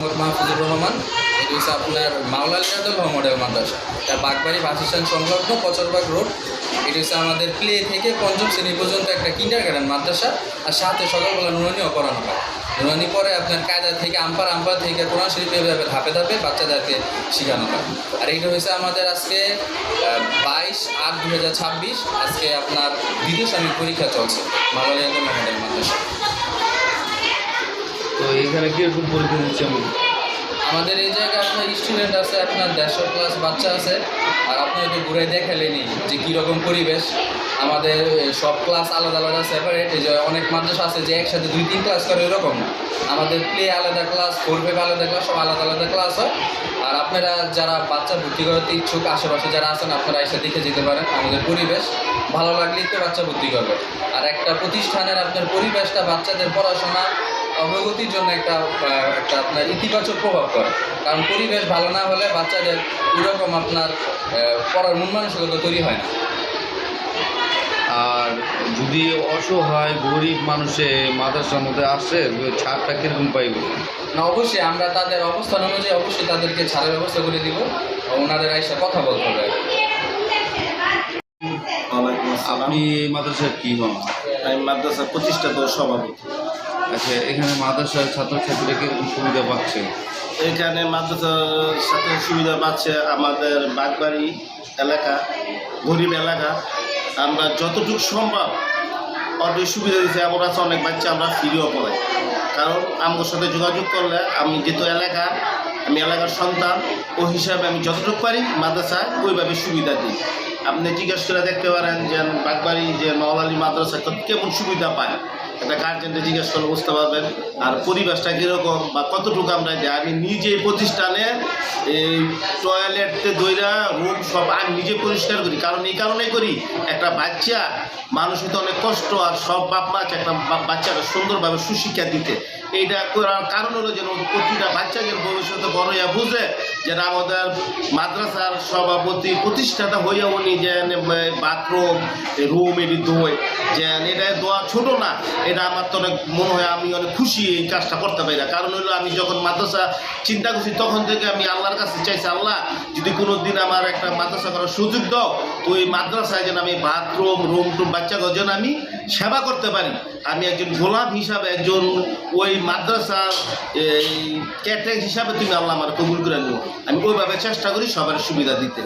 মাহফুজুর রহমান। এটি হচ্ছে আপনার মাওলানা লিয়াকতুল মডেল মাদ্রাসা, তার বাগবাড়ি বাস স্ট্যান্ড সংলগ্ন কচরবাগ রোড। এটি হচ্ছে আমাদের প্লে থেকে পঞ্চম শ্রেণী পর্যন্ত একটা কিন্ডারগার্টেন মাদ্রাসা, আর সাথে সকালবেলা নুরানিও পড়ানো হয়। নুরানি পরে আপনার কায়দা থেকে আম্পার থেকে কোরআন শরীফ এভাবে ধাপে ধাপে বাচ্চাদেরকে শেখানো হয়। আর এইটা হচ্ছে আমাদের আজকে 22/8/2026, আজকে আপনার দ্বিতীয় শ্রেণীর পরীক্ষা চলছে মাওলানা লিয়াকতুল মডেল মাদ্রাসা। তো এখানে কীরকম পরীক্ষা দিচ্ছে? আমাদের এই জায়গায় আপনার স্টুডেন্ট আছে আপনার 150+ বাচ্চা আছে। আর আপনি একটু ঘুরে দেখালেনি যে কীরকম পরিবেশ। আমাদের সব ক্লাস আলাদা আলাদা সেপারেট। এই যে অনেক মাদ্রাসা আছে যে একসাথে 2-3 ক্লাস করে, এরকম না। আমাদের প্লে আলাদা ক্লাস, 4 আলাদা ক্লাস, সব আলাদা আলাদা ক্লাস হয়। আর আপনারা যারা বাচ্চা ভর্তি করতে ইচ্ছুক, আশেপাশে যারা আছেন আপনারা এসে দেখে যেতে পারেন। আমাদের পরিবেশ ভালো লাগলেই তো বাচ্চা ভর্তি করবে। আর একটা প্রতিষ্ঠানের আপনার পরিবেশটা বাচ্চাদের পড়াশোনা অগ্রগতির জন্য একটা আপনার ইতিবাচক প্রভাব করে। কারণ পরিবেশ ভালো না হলে বাচ্চাদের এরকম আপনার পড়ার মন মানসিকতা তৈরি হয় না। আর যদি অসহায় গরিব মানুষে মাদ্রাসার মধ্যে আসে, ছাড়টা কীরকম পাইবে? না, অবশ্যই আমরা তাদের অবস্থান অনুযায়ী অবশ্যই তাদেরকে ছাড়ের ব্যবস্থা করে দিব। ওনাদের এসে কথা বলতে হবে। আপনি এই মাদ্রাসার কী হন? আমি মাদ্রাসার প্রতিষ্ঠাতা সভাপতি। আচ্ছা, এখানে মাদ্রাসার ছাত্রছাত্রীরা কীরকম সুবিধা পাচ্ছে? এখানে মাদ্রাসার সাথে সুবিধা পাচ্ছে আমাদের বাগবাড়ি এলাকা, গরিব এলাকা। আমরা যতটুকু সম্ভব অনেক সুবিধা দিচ্ছি। এমন আছে অনেক বাচ্চা আমরা ফ্রিও পড়াই, কারণ আমার সাথে যোগাযোগ করলে আমি যেহেতু আমি এলাকার সন্তান, ও হিসাবে আমি যতটুকু পারি মাদ্রাসায় ওইভাবে সুবিধা দিই। আপনি জিজ্ঞেস করে দেখতে পারেন যে বাগবাড়ি যে মাওলানা মাদ্রাসা কেমন সুবিধা পায়, একটা গার্জেনকে জিজ্ঞেস করলে বুঝতে পারবেন। আর পরিবেশটা কীরকম বা কতটুকু আমরা দিই। আমি নিজে প্রতিষ্ঠানে এই টয়লেটে দইরা রুম সব আমি নিজে পরিষ্কার করি। কারণ এই কারণেই করি, একটা বাচ্চা মানুষের তো অনেক কষ্ট, আর সব বাপ মা একটা বাচ্চাকে সুন্দরভাবে সুশিক্ষা দিতে। এইটা করার কারণ হলো যেন প্রতিটা বাচ্চাদের ভবিষ্যতে বড় হইয়া বুঝে যে আমাদের মাদ্রাসার সভাপতি প্রতিষ্ঠাতা হইয়া উনি যে বাথরুম রুম এটি দোয়, যে এটা দোয়া ছোট না। এটা আমার তো অনেক মনে হয়, আমি অনেক খুশি এই কাজটা করতে পারি না। কারণ হলো আমি যখন মাদ্রাসা চিন্তা করছি তখন থেকে আমি আল্লাহর কাছে চাইছি, আল্লাহ যদি কোনো দিন আমার একটা মাদ্রাসা করার সুযোগ দাও, তো এই মাদ্রাসায় যেন আমি বাথরুম রুম টুম বাচ্চাকে যেন আমি সেবা করতে পারি। আমি একজন গোলাপ হিসাবে, একজন ওই মাদ্রাসার ক্যাটারিং হিসাবে তুমি আল্লাহ আমার কবুল করে নিও। আমি ওইভাবে চেষ্টা করি সবার সুবিধা দিতে।